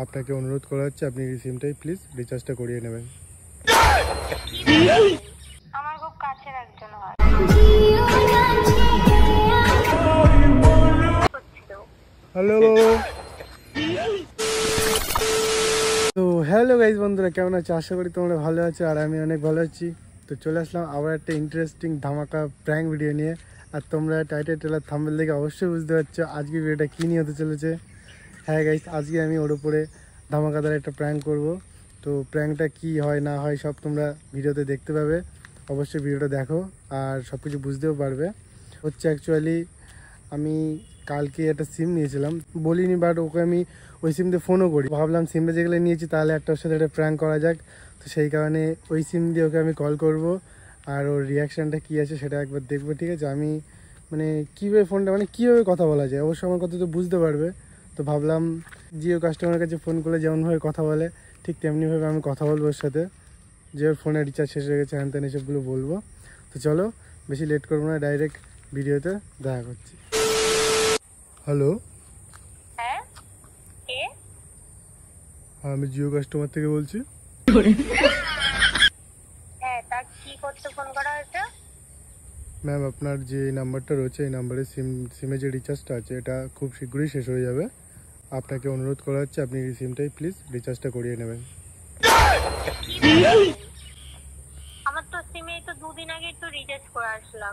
আপনাকে অনুরোধ করা হচ্ছে আপনি এই সিমটাই প্লিজ রিচার্জটা করিয়ে নেবেন। আমার খুব কাছের একজন হয়। হ্যালো তো হ্যালো গাইজ বন্ধুরা, কেমন আছো? আশা করি তোমরা ভালো আছো আর আমি অনেক ভালো আছি। তো চলে আসলাম আবার একটা ইন্টারেস্টিং ধামাকা প্র্যাঙ্ক ভিডিও নিয়ে। আর তোমরা টাইটেল ট্রেলার থাম্বনেল দেখে অবশ্যই বুঝতে পারছো আজকে ভিডিওটা কী নিয়ে হতে চলেছে। হ্যাঁ গাইজ, আজকে আমি ওর উপরে ধামাকাদার একটা প্র্যাঙ্ক করব। তো প্র্যাঙ্কটা কী হয় না হয় সব তোমরা ভিডিওতে দেখতে পাবে। অবশ্যই ভিডিওটা দেখো আর সব কিছু বুঝতেও পারবে। হচ্ছে অ্যাকচুয়ালি আমি কালকে একটা সিম নিয়েছিলাম, বলিনি, বাট ওকে আমি ওই সিম দিয়ে ফোনও করি। ভাবলাম সিমটা যেগুলো নিয়েছি তাহলে একটা ওর সাথে একটা প্র্যাঙ্ক করা যাক। তো সেই কারণে ওই সিম দিয়ে ওকে আমি কল করব আর ওর রিয়াকশানটা কী আছে সেটা একবার দেখবো, ঠিক আছে? আমি মানে কীভাবে ফোনটা কীভাবে কথা বলা যায়, অবশ্যই আমার কথা তো বুঝতে পারবে। তো ভাবলাম জিও কাস্টমারের কাছে ফোন করলে যেমনভাবে কথা বলে ঠিক তেমনিভাবে আমি কথা বলবো ওর সাথে, যে ওর ফোনে রিচার্জ শেষ হয়ে গেছে, হ্যান ত্যান এসবগুলো বলবো। তো চলো বেশি লেট করবো না, ডাইরেক্ট ভিডিওতে দেখা করছি। হ্যালো, হ্যাঁ কে? আমি জিও কাস্টমার থেকে বলছি। হ্যাঁ, তা কি করতে ফোন করা হয়েছে? ম্যাম, আপনার যে নাম্বারটা রয়েছে এই নাম্বারে সিমে যে রিচার্জটা আছে এটা খুব শীঘ্রই শেষ হয়ে যাবে। আপনাকে অনুরোধ করা হচ্ছে আপনি এই সিমটাই প্লিজ রিচার্জটা করিয়ে নেবেন। আমার তো সিমে তো দুদিন আগে তো রিচার্জ করে আসলাম।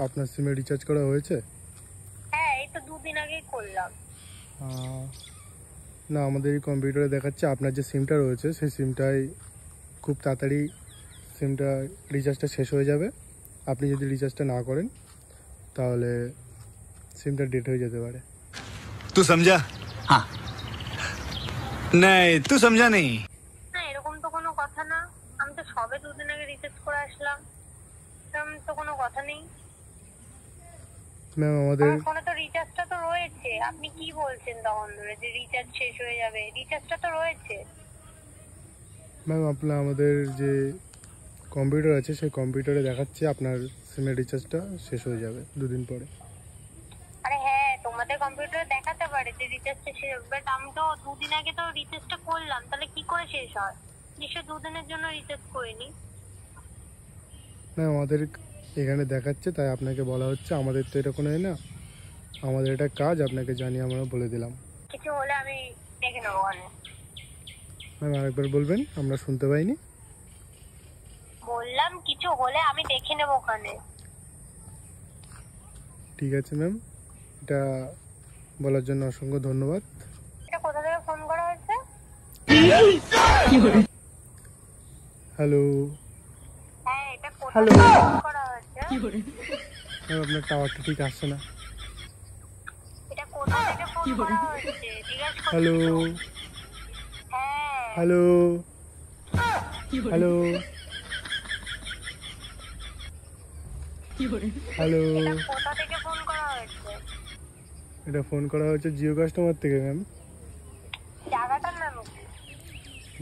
আপনার সিমে রিচার্জ করা হয়েছে? হ্যাঁ, এই তো দুদিন আগেই করলাম। না, আমাদের এই কম্পিউটারে দেখাচ্ছে আপনার যে সিমটা রয়েছে সেই সিমটাই খুব তাড়াতাড়ি সিমটা রিচার্জটা শেষ হয়ে যাবে। আপনি যদি রিচার্জটা না করেন তাহলে সিমটা ডেট হয়ে যেতে পারে। तू समझा? हाँ नहीं, तू समझा नहीं। না, এরকম তো কোনো কথা না। আমি তো সবে দুদিন আগে রিচার্জ করে আসলাম, এরকম তো কোনো কথা নেই। ম্যাম, আমাদের ফোনে তো রিচার্জটা তো রয়েছে। আপনি কি বলছেন তখন ধরে যে রিচার্জ শেষ হয়ে যাবে? রিচার্জটা তো রয়েছে। ম্যাম, আমাদের যে কম্পিউটার আছে সেই কম্পিউটারে দেখাচ্ছে আপনার সিমের রিচার্জটা শেষ হয়ে যাবে দুদিন পরে। আরে হ্যাঁ, তোমাদের কম্পিউটারে দেখাতে পারে যে রিচার্জটা শেষ হবে, বাট আমি তো দুদিন আগে তো রিচার্জটা করলাম, তাহলে কি করে শেষ হয়? নিশ্চয় দুদিনের জন্য রিচার্জ করিনি। ম্যাম, আমাদের এখানে দেখাচ্ছে তাই আপনাকে বলা হচ্ছে। আমাদের তো এটা কোনো না, আমাদের এটা কাজ, আপনাকে জানিয়ে আমরা বলে দিলাম। কিছু হলে আমি দেখে নেবো। ম্যাম, আরেকবার বলবেন, আমরা শুনতে পাইনি। বললাম কিছু হলে আমি দেখে নেবো ওখানে। ঠিক আছে ম্যাম, এটা বলার জন্য অসংখ্য ধন্যবাদ। এটা কোথা থেকে ফোন করা হয়েছে? হ্যালো। হ্যাঁ, এটা কোথা হ্যালো থেকে ফোন করা হয়েছে? ম্যাম, আপনার টাওয়ারটা ঠিক আসছে না। এটা কোথা থেকে ফোন করা হয়েছে জিজ্ঞেস করছি। হ্যালো হ্যাঁ, হ্যালো হ্যালো হ্যালো। এটা কোথা থেকে ফোন করা হয়েছে? এটা ফোন করা হয়েছে জিও কাস্টমার থেকে ম্যাম। জায়গাটার নাম কি?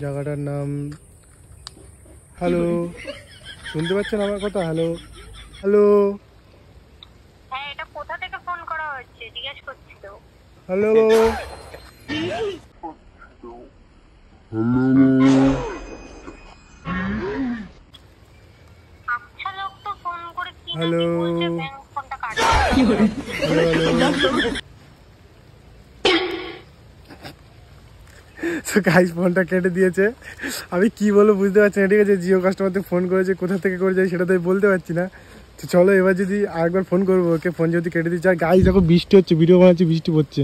জায়গাটার নাম, হ্যালো, শুনতে পাচ্ছেন আমার কথা? হ্যালো হ্যালো হ্যাঁ, এটা কোথা থেকে ফোন করা হয়েছে জিজ্ঞেস করছি তো। হ্যালো। আচ্ছা, লোক তো ফোন করে কি না হ্যালো। কি বলছে, ব্যাংক ফোনটা কাটে। তো গাইস, ফোনটা কেটে দিয়েছে। আমি কি বলবো বুঝতে পারছি না, ঠিক আছে? জিও কাস্টমার থেকে ফোন করেছে, কোথা থেকে করে যায় সেটা তো আমি বলতে পারছি না। তো চলো এবার যদি আরেকবার ফোন করবো ওকে, ফোন যদি কেটে দিচ্ছে। আর গাইস দেখো বৃষ্টি হচ্ছে, ভিডিও বানাচ্ছি, বৃষ্টি পড়ছে,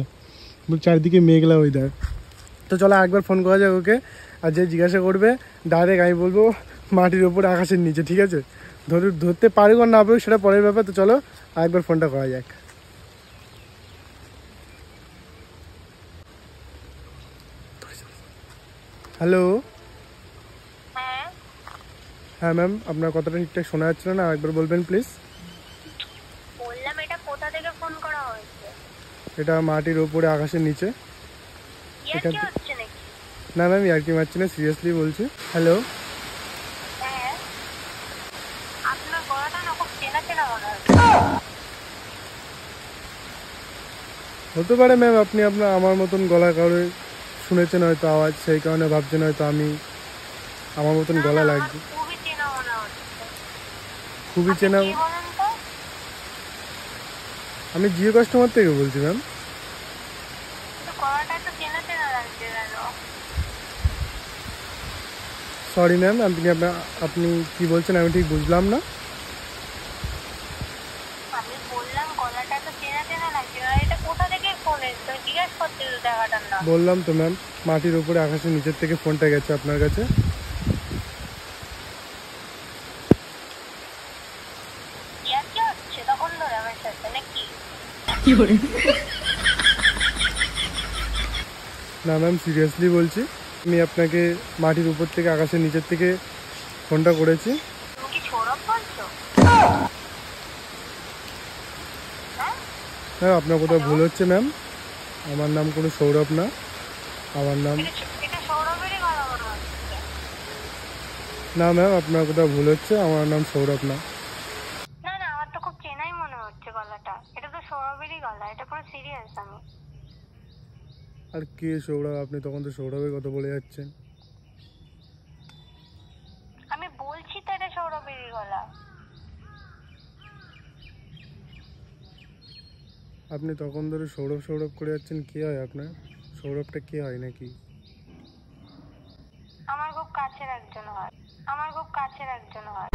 চারিদিকে মেঘলা ওয়েদার। তো চলো আরেকবার ফোন করা যাক ওকে। আর যে জিজ্ঞাসা করবে ডাইরেক্ট আমি বলবো মাটির ওপরে আকাশের নিচে, ঠিক আছে? ধরতে পারুক আর না পারুক সেটা পরের ব্যাপার। তো চলো আরেকবার ফোনটা করা যাক। হ্যালো। হ্যাঁ, হ্যাঁ ম্যাম, আপনার কথাটা ঠিকঠাক শোনা যাচ্ছে না, আরেকবার বলবেন প্লিজ। বললাম এটা কোথা থেকে ফোন করা হয়েছে? এটা মাটির ওপরে আকাশের নিচে। ইয়ার কি হচ্ছে নাকি? না ম্যাম, আর কি মারছি না, সিরিয়াসলি বলছি। হ্যালো। হ্যাঁ, আপনার গলাটা না খুব চেনা চেনা মনে হচ্ছে। হতে পারে ম্যাম আপনি আমার মতন গলা কারোর শুনেছেন হয়তো আওয়াজ, সেই কারণে ভাবছেন হয়তো আমি আমার মতন না, গলা না, আমার লাগছে। খুবই চেনা মনে হচ্ছে। খুবই আপনি চেনা? কে বলেন তো? আমি জিও কাস্টমার থেকে বলছি ম্যাম। কিন্তু গলাটা তো চেনা চেনা লাগছে কেন? সরি ম্যাম, আপনি কি বলছেন আমি ঠিক বুঝলাম না। আমি বললাম গলাটা তো চেনা চেনা লাগছে, আর এটা কোথা থেকে ফোন এসেছে জিজ্ঞেস করতে তো জায়গাটার নাম। বললাম তো ম্যাম, মাটির উপরে আকাশের নিচের থেকে ফোনটা গেছে আপনার কাছে। ইয়ার কি হচ্ছে তখন ধরে আমার সাথে নাকি? না ম্যাম, সিরিয়াসলি বলছি, আমি আপনাকে মাটির উপর থেকে আকাশের নিচের থেকে ফোনটা করেছি। তুমি কি সৌরভ বলছো? হ্যাঁ, ম্যাম আপনার কোথাও ভুল হচ্ছে ম্যাম, আমার নাম কোনো সৌরভ না, আমার নাম। এটা সৌরভেরই গলা মনে হচ্ছে। না ম্যাম, আপনার কোথাও ভুল হচ্ছে, আমার নাম সৌরভ না। না না, আমার তো খুব চেনাই মনে হচ্ছে গলাটা। এটা তো সৌরভেরই গলা, এটা পুরো সিরিয়াস আমি। আর কে সৌরভ? আপনি তখন তো সৌরভের কথা বলে যাচ্ছেন। আমি বলছি তো এটা সৌরভেরই গলা। আপনি তখন ধরে সৌরভ সৌরভ করে যাচ্ছেন, কে হয় আপনার? সৌরভটা কে হয় নাকি? আমার খুব কাছের একজন হয়, আমার খুব কাছের একজন হয়।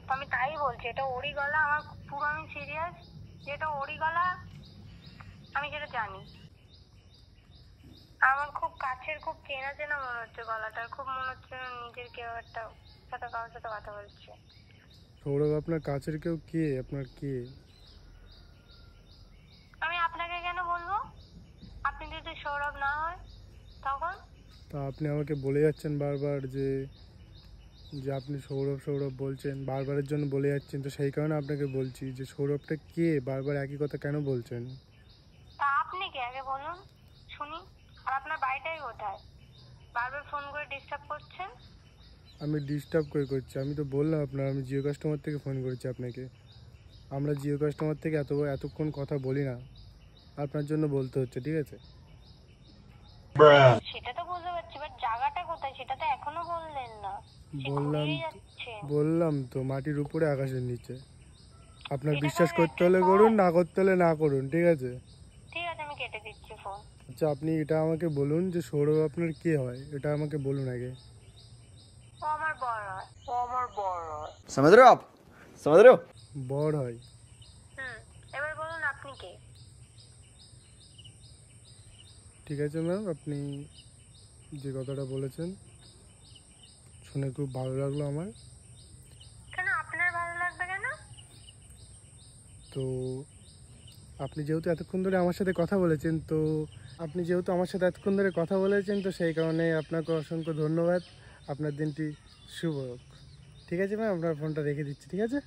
তো আমি তাই বলছি এটা ওরই গলা, আমার পুরো আমি সিরিয়াস, যেটা ওরই গলা আমি যেটা জানি। আমার খুব কাছের, খুব চেনা চেনা মনে হচ্ছে গলাটা, খুব মনে হচ্ছে নিজের কেউ একটা সাথে কারোর সাথে কথা বলছে। সৌরভ আপনার কাছের কেউ? কে আপনার? কে? আমি আপনাকে কেন বলবো? আপনি যদি সৌরভ না হয় তখন? তা আপনি আমাকে বলে যাচ্ছেন বারবার যে যে আপনি সৌরভ সৌরভ বলছেন, বারবারের জন্য বলে যাচ্ছেন, তো সেই কারণে আপনাকে বলছি যে সৌরভটা কে, বারবার একই কথা কেন বলছেন? তা আপনি কে আগে বলুন শুনি। আর আপনার বাড়িটাই কোথায়? বারবার ফোন করে ডিস্টার্ব করছেন। আমি ডিস্টার্ব করে করছি? আমি তো বললাম আমি জিও কাস্টমার থেকে ফোন করেছি আপনাকে। আমরা জিও কাস্টমার থেকে এতক্ষণ কথা বলি না, আপনার জন্য বলতে হচ্ছে, ঠিক আছে? সেটা তো বুঝতে পারছি, বাট জায়গাটা কোথায় সেটা তো এখনো বললেন না। সে বললাম ঘুরেই তো, যাচ্ছে। বললাম তো মাটির উপরে আকাশের নিচে। আপনার এটা বিশ্বাস কারণ করতে একটা হলে ফোন। করুন, না করতে হলে না করুন, ঠিক আছে? ঠিক আছে, আমি কেটে দিচ্ছি ফোন। আচ্ছা, আপনি এটা আমাকে বলুন যে সৌরভ আপনার কে হয়, এটা আমাকে বলুন আগে। ও আমার বড় হয়, ও আমার বড় হয়। समझ रहे हो आप? समझ रहे हो? বড় হয়? এবার বলুন আপনি কে? ঠিক আছে ম্যাম, আপনি যে কথাটা বলেছেন শুনে খুব ভালো লাগলো আমার। কেন আপনার ভালো লাগবে কেন? তো আপনি যেহেতু এতক্ষণ ধরে আমার সাথে কথা বলেছেন, তো সেই কারণে আপনাকে অসংখ্য ধন্যবাদ। আপনার দিনটি শুভ হোক। ঠিক আছে ম্যাম, আপনার ফোনটা রেখে দিচ্ছি, ঠিক আছে?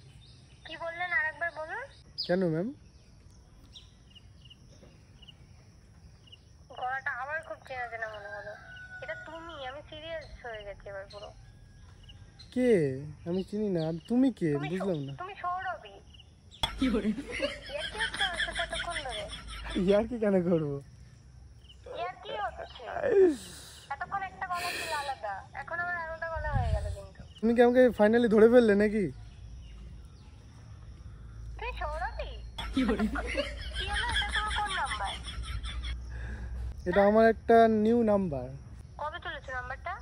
কি বললেন আরেকবার বলুন। কেন ম্যাম? গলাটা আবার খুব চেনা চেনা মনে হলো। এটা তুমি? আমি সিরিয়াস হয়ে গেছি এবার পুরো। কে? আমি চিনি না। তুমি কে বুঝলাম না। তুমি সৌরভী। ইয়ার কি হচ্ছে আমার সাথে এতক্ষণ ধরে? ইয়ার কি কেন করবো? ইয়ার কি হচ্ছে? এতক্ষণ একটা গলা ছিল আলাদা, এখন আবার আলাদা গলা হয়ে গেল কিন্তু। তুমি কি আমাকে ফাইনালি ধরে ফেললে নাকি? তুই সৌরভী? কি হলো? এটা তোমার কোন নাম্বার? এটা আমার একটা নিউ নাম্বার। কবে তুলেছো নাম্বারটা?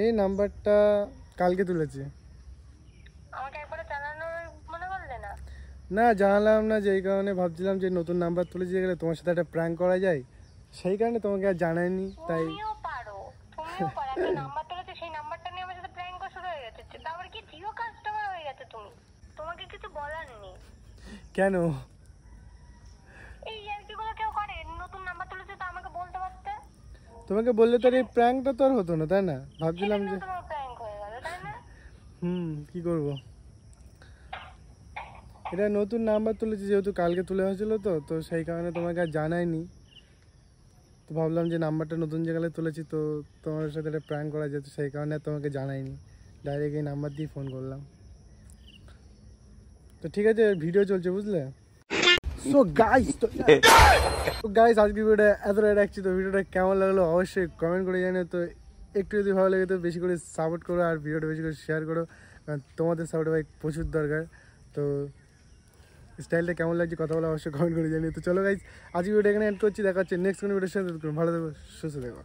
এই নাম্বারটা কালকে তুলেছি। আমাকে একবারে জানানোর মনে করলে না? না, জানালাম না, যে এই কারণে ভাবছিলাম যে নতুন নাম্বার তুলেছি গেলে তোমার সাথে একটা প্র্যাঙ্ক করা যায়, সেই কারণে তোমাকে আর জানাইনি। তাই তুমিও পারো, একটা নাম্বার তুলেছো, সেই নাম্বারটা নিয়ে আমার সাথে প্র্যাঙ্ক শুরু হয়ে গেছে। তারপর কি জিও কাস্টমার হয়ে গেছে তুমি? তোমাকে কিছু বলার নেই। কেন? এই ইয়ার্কিগুলো কেউ করে? নতুন নাম্বার তুলেছো তো আমাকে বলতে পারতে। তোমাকে বললে তো আর এই প্র্যাঙ্কটা তো আর হতো না, তাই না? ভাবছিলাম যে তোমার প্র্যাঙ্ক হয়ে গেল, তাই না? কি করব। এটা নতুন নাম্বার তুলেছি যেহেতু কালকে তুলে হয়েছিল, তো সেই কারণে তোমাকে আর জানাইনি। তো ভাবলাম যে নাম্বারটা নতুন জায়গায় তুলেছি, তো তোমার সাথে একটা প্র্যাঙ্ক করা যেত, সেই কারণে আর তোমাকে জানাইনি। ডাইরেক্ট এই নাম্বার দিয়ে ফোন করলাম। তো ঠিক আছে, ভিডিও চলছে বুঝলে। সো গাইস আজকে ভিডিওটা এতটা রাখছি। তো ভিডিওটা কেমন লাগলো অবশ্যই কমেন্ট করে জানিও। তো একটু যদি ভালো লাগে তো বেশি করে সাপোর্ট করো আর ভিডিওটা বেশি করে শেয়ার করো, কারণ তোমাদের সাপোর্ট ভাই প্রচুর দরকার। তো স্টাইলটা কেমন লাগছে কথা বলা অবশ্যই কমেন্ট করে জানিও। তো চলো গাইস, আজকে ভিডিওটা এখানে এন্ড করছি। দেখা হচ্ছে নেক্সট কোনো ভিডিওর সাথে। ভালো থেকো, সুস্থ থেকো।